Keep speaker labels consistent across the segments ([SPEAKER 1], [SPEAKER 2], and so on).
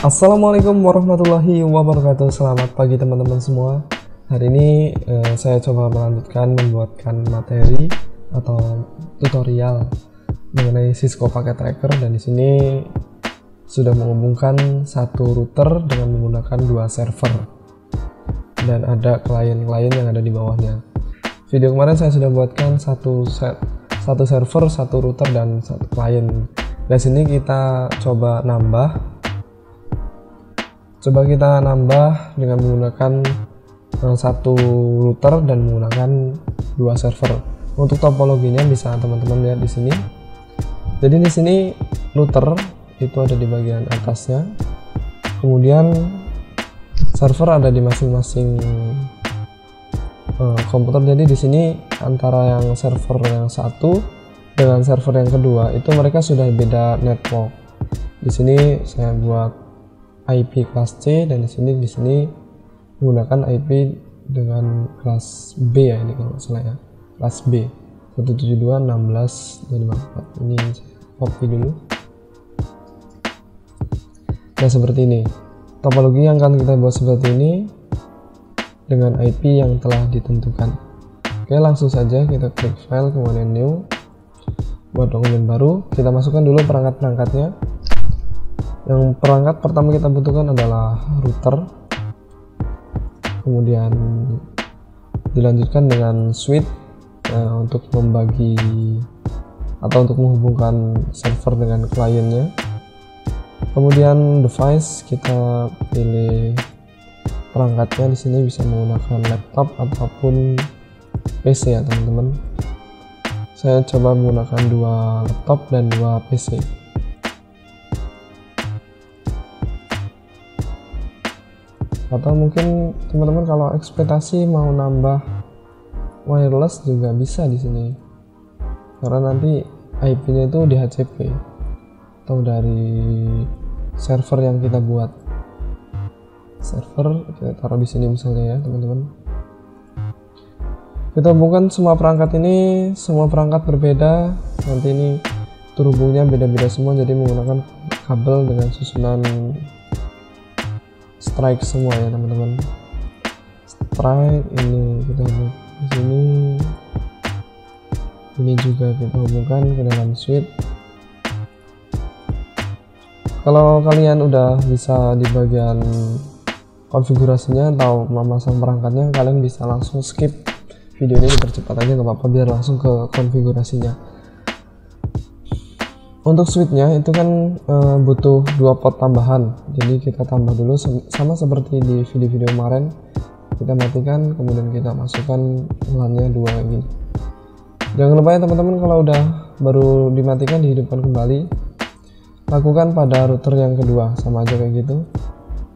[SPEAKER 1] Assalamualaikum warahmatullahi wabarakatuh. Selamat pagi teman-teman semua. Hari ini saya coba melanjutkan membuatkan materi atau tutorial mengenai Cisco Packet Tracker, dan di sini sudah menghubungkan satu router dengan menggunakan dua server dan ada klien-klien yang ada di bawahnya. Video kemarin saya sudah buatkan satu server, satu router, dan satu klien. Dan sini kita coba nambah dengan menggunakan satu router dan menggunakan dua server. Untuk topologinya bisa teman-teman lihat di sini. Jadi di sini router itu ada di bagian atasnya, kemudian server ada di masing-masing komputer. Jadi di sini antara yang server yang satu dengan server yang kedua itu mereka sudah beda network. Di sini saya buat IP kelas C, dan di sini menggunakan IP dengan kelas B ya, ini kalau nggak salah ya, kelas B 172.16.54. Ini copy dulu. Nah, seperti ini topologi yang akan kita buat seperti ini dengan IP yang telah ditentukan. Oke, langsung saja kita klik file, kemudian new, buat dokumen baru. Kita masukkan dulu perangkat-perangkatnya. Yang perangkat pertama kita butuhkan adalah router, kemudian dilanjutkan dengan switch untuk membagi atau untuk menghubungkan server dengan kliennya. Kemudian device, kita pilih perangkatnya. Di sini bisa menggunakan laptop ataupun PC ya teman-teman. Saya coba menggunakan dua laptop dan dua PC. Atau mungkin teman-teman kalau ekspektasi mau nambah wireless juga bisa di sini, karena nanti IP-nya itu DHCP atau dari server yang kita buat. Server kita taruh di sini misalnya ya teman-teman. Kita hubungkan semua perangkat ini, semua perangkat berbeda. Nanti ini terhubungnya beda-beda semua, jadi menggunakan kabel dengan susunan strike semua ya teman-teman. Strike ini kita hubungkan di sini, ini juga kita hubungkan ke dalam switch. Kalau kalian udah bisa di bagian konfigurasinya atau memasang perangkatnya, kalian bisa langsung skip video ini, dipercepat aja nggak apa-apa biar langsung ke konfigurasinya. Untuk switchnya itu kan butuh dua port tambahan, jadi kita tambah dulu sama seperti di video-video kemarin. Kita matikan, kemudian kita masukkan LAN-nya dua lagi. Jangan lupa ya teman-teman, kalau udah baru dimatikan dihidupkan kembali, lakukan pada router yang kedua sama aja kayak gitu.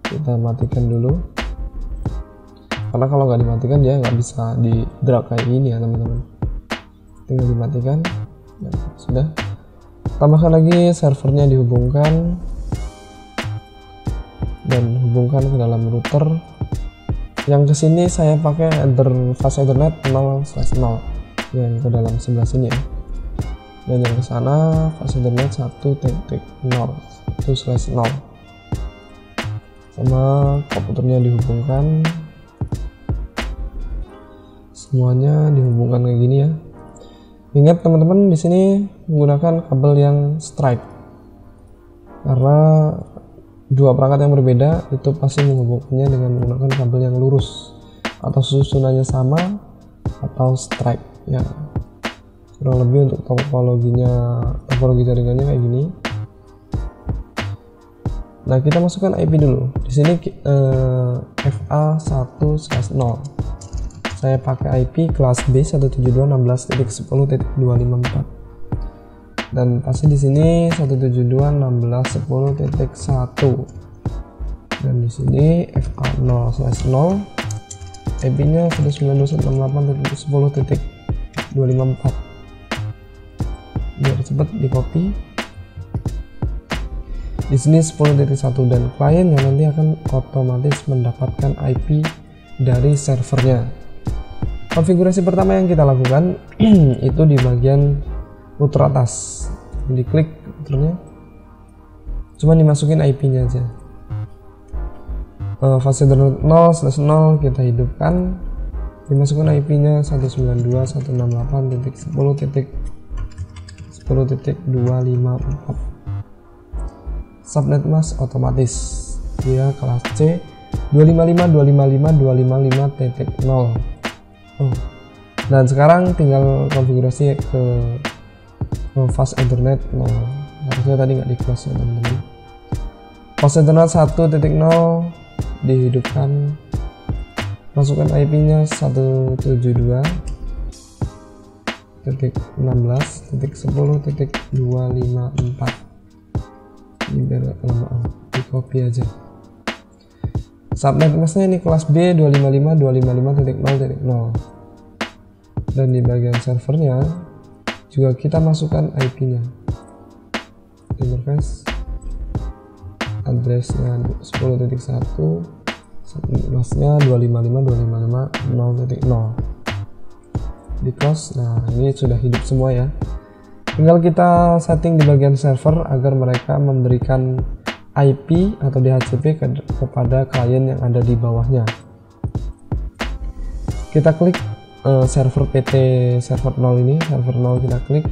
[SPEAKER 1] Kita matikan dulu, karena kalau nggak dimatikan dia nggak bisa di drag kayak ini ya teman-teman. Tinggal dimatikan. Nah, sudah. Tambahkan lagi servernya, dihubungkan dan hubungkan ke dalam router. Yang kesini saya pakai fast Ethernet 0/0 yang ke dalam sebelah sini ya, dan yang ke sana fast Ethernet 1.0/0 sama komputernya dihubungkan. Semuanya dihubungkan kayak gini ya. Ingat teman-teman, di sini menggunakan kabel yang strike, karena dua perangkat yang berbeda itu pasti menghubungkannya dengan menggunakan kabel yang lurus atau susunannya sama atau strike ya. Kurang lebih untuk topologi jaringannya kayak gini. Nah, kita masukkan IP dulu. Di sini FA1/0. Saya pakai IP kelas B 172.16.10.254, dan pasti di sini 172.16.10.1, dan di sini FA0/0 IP-nya 192.168.10.254. Biar cepat di copy. Di sini 10.1, dan klien yang nanti akan otomatis mendapatkan IP dari servernya. Konfigurasi pertama yang kita lakukan itu di bagian router atas. Diklik routernya, cuma dimasukin IP-nya aja. fase internet 0/0 kita hidupkan, dimasukkan IP-nya 192.168.10.10.254. Subnet mask otomatis, dia kelas C 255.255.255.0. Dan sekarang tinggal konfigurasi ke fast internet 0. Harusnya tadi nggak di close ya teman-teman. Fast internet 1.0 dihidupkan, masukkan IP-nya 172.16.10.254. ini biar gak kelamaan, di copy aja. Subnet masknya ini kelas B 255.255.0.0, dan di bagian servernya juga kita masukkan IP-nya, interface addressnya 10.1, subnet masknya 255.255.0.0 di close. Nah, ini sudah hidup semua ya. Tinggal kita setting di bagian server agar mereka memberikan IP atau DHCP kepada klien yang ada di bawahnya. Kita klik server PT server 0 ini, server 0 kita klik.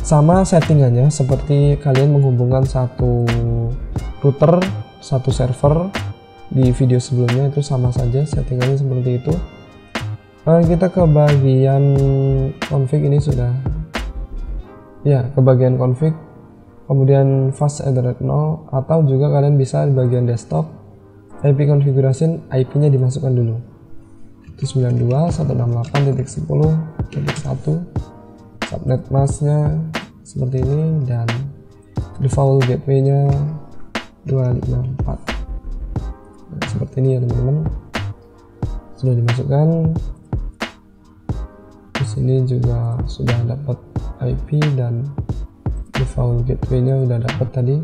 [SPEAKER 1] Sama settingannya seperti kalian menghubungkan satu router, satu server di video sebelumnya, itu sama saja settingannya seperti itu. Kita ke bagian config, ini sudah ya, ke bagian config, kemudian fast internet 0, atau juga kalian bisa di bagian desktop IP configuration, IP-nya dimasukkan dulu, itu 92.168.10.1. subnet masknya seperti ini, dan default gateway-nya 254. Nah, seperti ini ya teman-teman, sudah dimasukkan. Di sini juga sudah dapat IP dan default gateway-nya sudah dapat tadi.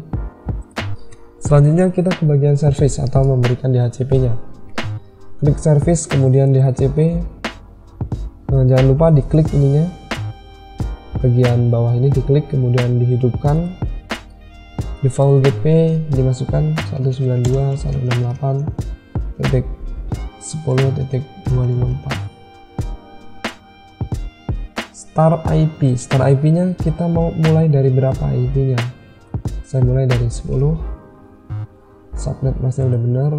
[SPEAKER 1] Selanjutnya kita ke bagian service atau memberikan DHCP-nya. Klik service, kemudian DHCP. Nah, jangan lupa diklik ininya, bagian bawah ini diklik, kemudian dihidupkan. Default gateway dimasukkan 192.168.10.254. Start IP-nya kita mau mulai dari berapa IP-nya? Saya mulai dari 10. Subnet masknya udah benar.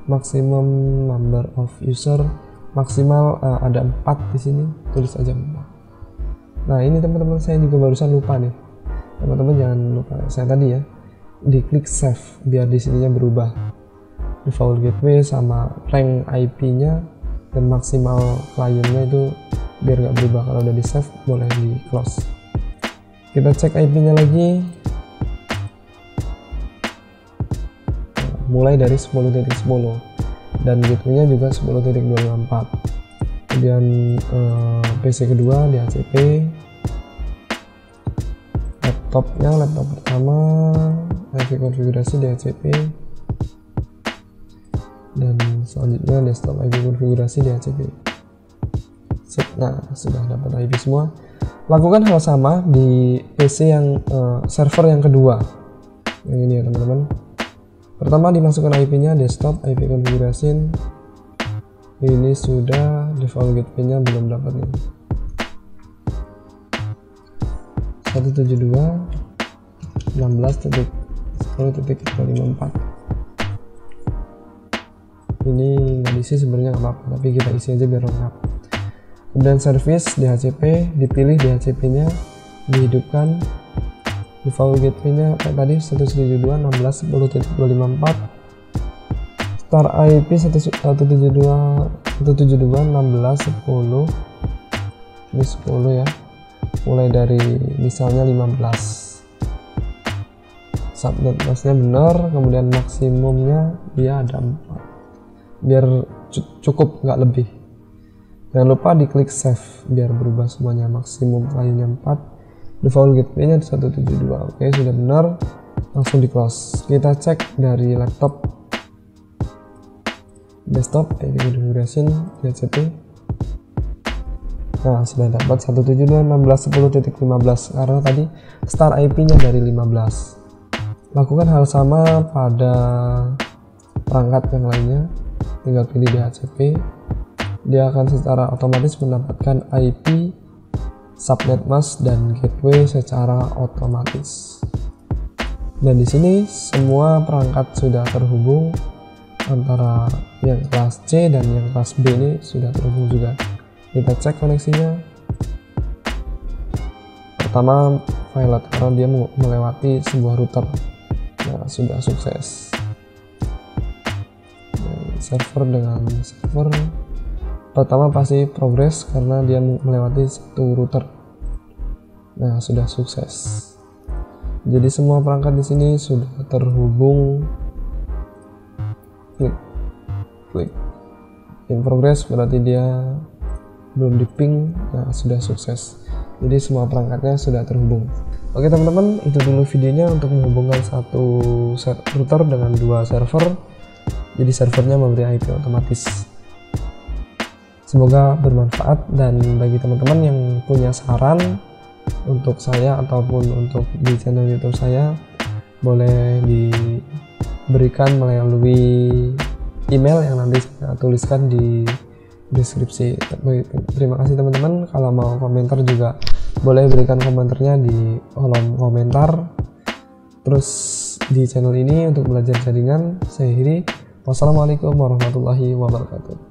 [SPEAKER 1] Maximum number of user maksimal ada 4 di sini, tulis aja 4. Nah, ini teman-teman saya juga barusan lupa nih. Teman-teman jangan lupa saya tadi ya, diklik save biar di sininya berubah. Default gateway sama rank IP-nya dan maksimal kliennya itu biar nggak berubah. Kalau udah di save boleh di close. Kita cek IP-nya lagi, mulai dari 10.10 dan gateway-nya juga 10.254. Kemudian PC kedua DHCP, laptop pertama IP konfigurasi DHCP, dan selanjutnya desktop IP konfigurasi DHCP. Nah, sudah dapat IP semua. Lakukan hal sama di PC yang server yang kedua, yang ini ya teman-teman. Pertama dimasukkan IP-nya, desktop IP configuration. Ini sudah, default gateway-nya belum dapat nih. 172.16.10.254. Ini nggak diisi sebenarnya nggak apa-apa, tapi kita isi aja biar lengkap. Kemudian service DHCP, dipilih DHCP-nya, dihidupkan. Default gateway-nya kayak tadi 172.16.10.254. Start IP 172.16.10. Ini 10 ya. Mulai dari misalnya 15. Subnet masknya benar, kemudian maksimumnya dia ada 4. Biar cukup, nggak lebih. Jangan lupa diklik save biar berubah semuanya. Maksimum kliennya 4, default gateway-nya 172. Oke, sudah benar, langsung di close. Kita cek dari laptop, desktop IP configuration DHCP. Nah, sudah dapat 172.16.10.15 karena tadi start IP-nya dari 15. Lakukan hal sama pada perangkat yang lainnya, tinggal pilih DHCP. Dia akan secara otomatis mendapatkan IP, subnet mask, dan gateway secara otomatis. Dan di sini semua perangkat sudah terhubung, antara yang kelas C dan yang kelas B ini sudah terhubung juga. Kita cek koneksinya. Pertama violet karena dia melewati sebuah router. Nah, sudah sukses. Server dengan server pertama pasti progres karena dia melewati satu router. Nah, sudah sukses. Jadi semua perangkat di sini sudah terhubung. Klik in progress, berarti dia belum di ping. Nah, sudah sukses. Jadi semua perangkatnya sudah terhubung. Oke teman-teman, itu dulu videonya untuk menghubungkan satu router dengan dua server. Jadi servernya memberi IP otomatis. Semoga bermanfaat, dan bagi teman-teman yang punya saran untuk saya ataupun untuk di channel YouTube saya, boleh diberikan melalui email yang nanti saya tuliskan di deskripsi. Terima kasih teman-teman. Kalau mau komentar juga boleh berikan komentarnya di kolom komentar. Terus di channel ini untuk belajar jaringan saya akhiri. Wassalamualaikum warahmatullahi wabarakatuh.